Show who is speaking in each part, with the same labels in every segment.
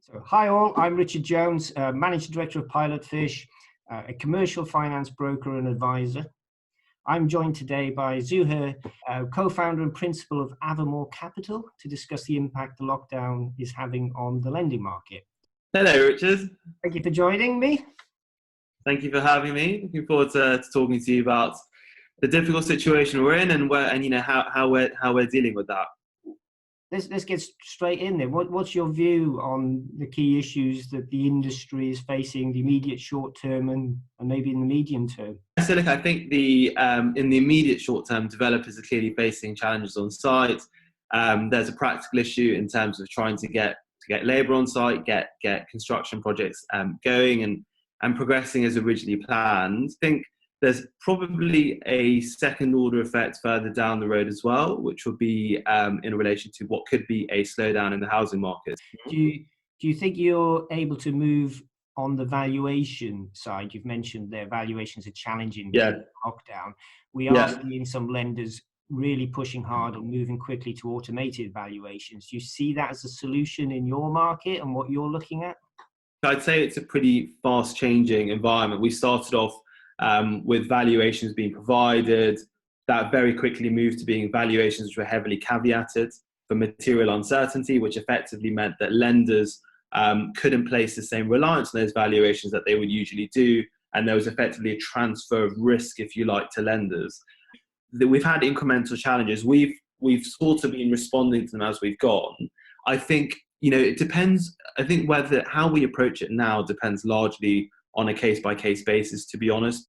Speaker 1: So, hi all, I'm Richard Jones, Managing Director of Pilotfish, a commercial finance broker and advisor. I'm joined today by Zuhair, co-founder and principal of Avamore Capital, to discuss the impact the lockdown is having on the lending market.
Speaker 2: Hello, Richard.
Speaker 1: Thank you for joining me.
Speaker 2: Thank you for having me. Looking forward to talking to you about the difficult situation we're in and how we're dealing with that.
Speaker 1: Let's get straight in there. What's your view on the key issues that the industry is facing, the immediate short term and maybe in the medium term?
Speaker 2: So look, I think in the immediate short term, developers are clearly facing challenges on site. There's a practical issue in terms of trying to get labour on site, get construction projects going and progressing as originally planned. I think there's probably a second order effect further down the road as well, which will be in relation to what could be a slowdown in the housing market.
Speaker 1: Do you think you're able to move on the valuation side? You've mentioned their valuations are challenging with lockdown. We are seeing some lenders really pushing hard and moving quickly to automated valuations. Do you see that as a solution in your market and what you're looking at?
Speaker 2: I'd say it's a pretty fast changing environment. We started off with valuations being provided, that very quickly moved to being valuations which were heavily caveated for material uncertainty, which effectively meant that lenders couldn't place the same reliance on those valuations that they would usually do, and there was effectively a transfer of risk, if you like, to lenders. We've had incremental challenges. We've sort of been responding to them as we've gone. I think it depends. I think how we approach it now depends largely on a case-by-case basis, to be honest.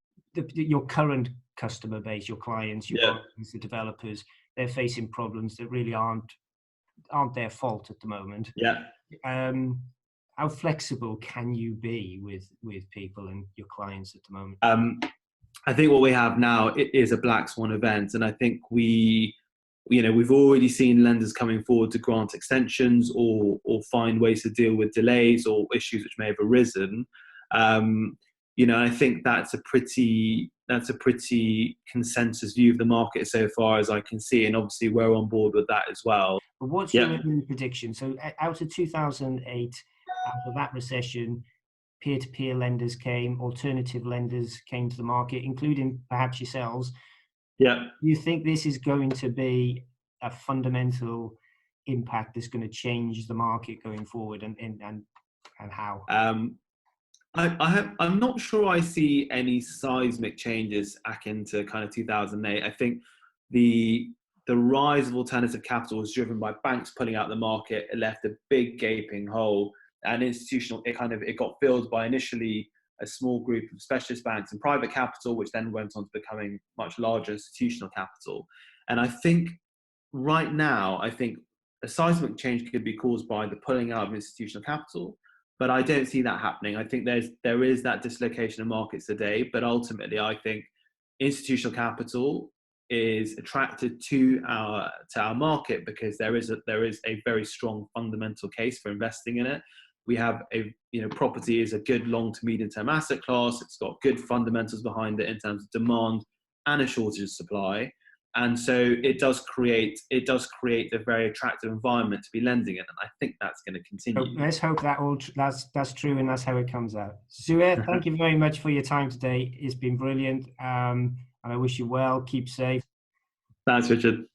Speaker 1: Your current customer base, your clients, your borrowers, the developers, they're facing problems that really aren't their fault at the moment. How flexible can you be with people and your clients at the moment?
Speaker 2: I think what we have now is a black swan event, and I think we've already seen lenders coming forward to grant extensions or find ways to deal with delays or issues which may have arisen. I think that's a pretty consensus view of the market so far as I can see, and obviously we're on board with that as well.
Speaker 1: But what's your prediction? So out of 2008, after that recession, peer-to-peer lenders came, alternative lenders came to the market, including perhaps yourselves. Do you think this is going to be a fundamental impact that's going to change the market going forward, and how?
Speaker 2: I'm not sure I see any seismic changes back into kind of 2008. I think the rise of alternative capital was driven by banks pulling out the market. It left a big gaping hole, and it got filled by initially a small group of specialist banks and private capital, which then went on to becoming much larger institutional capital. And I think right now, a seismic change could be caused by the pulling out of institutional capital, but I don't see that happening. I think there is that dislocation of markets today, but ultimately I think institutional capital is attracted to our market because there is a very strong fundamental case for investing in it. We have property is a good long to medium term asset class. It's got good fundamentals behind it in terms of demand and a shortage of supply. And so it does create a very attractive environment to be lending in, and I think that's going to continue.
Speaker 1: Let's hope that's true, and that's how it comes out. Zuhair, thank you very much for your time today. It's been brilliant, and I wish you well. Keep safe.
Speaker 2: Thanks, Richard.